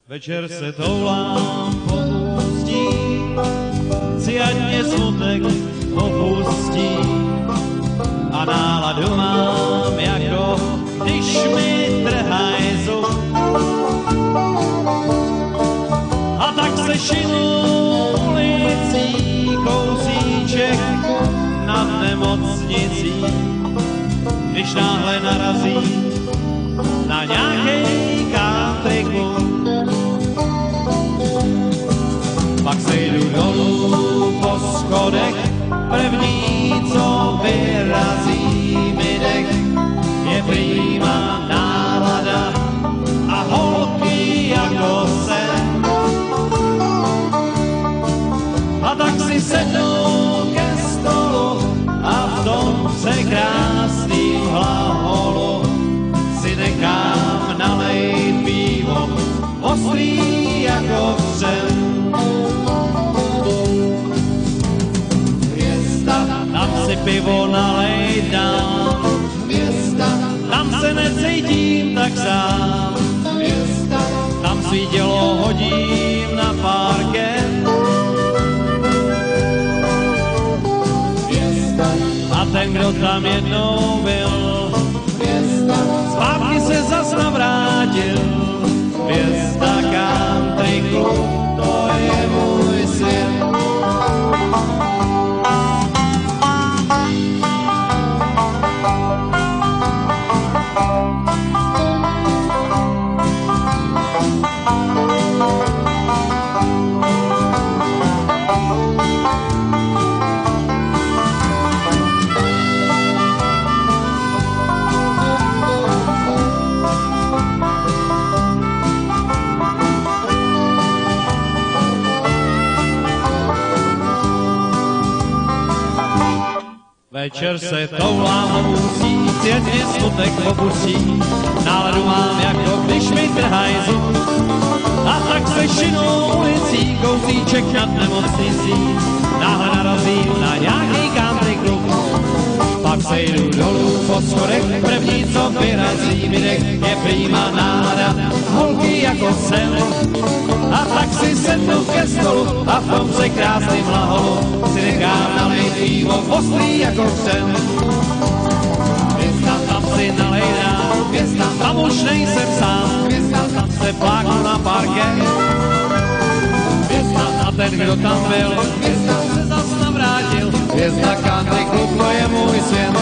Večer se toulám po ústí, si ať mě smutek opustí a náladu mám jako když mi trhaj zub. A tak se šinu ulicí kousíček nad nemocnicí, když náhle narazí na nějakej country klub. Pak sejdu dolů po schodech, první, co vyrazí mi dech, je prýma nálada a holky jako sen. A tak si sednu ke stolu a v tom překrásným hlaholu si nechám nalejt pivo, ostrý jako vřen. Tam si pivo nalej dám, tam se necítím tak sám, tam si dělo hodím na parket. A ten, kdo tam jednou byl, zpátky se zas navrátil. Hvězda country club, to je můj svět. Večer se toulám po ústí, svět mě smutek popustí, náladu mám jako když mi trhaj zub. A tak se šinu ulicí, kousíček nad nemocnicí, náhle narazím na nějaký country klub. Pak sejdu dolů po schodech, první, co vyrazí mi dech, je prýma nálada, holky jako sen. A tak si sednu ke stolu a v tom se krásným hlaholu si nechám nalejt pivo, ostrý jako vřen. Hvězda, tam si nalej dám, hvězda, tam už nejsem sám, hvězda, tam se pláknu na parket. Hvězda, a ten, kdo tam byl, hvězda se zas navrátil. Hvězda country club, to je můj svět.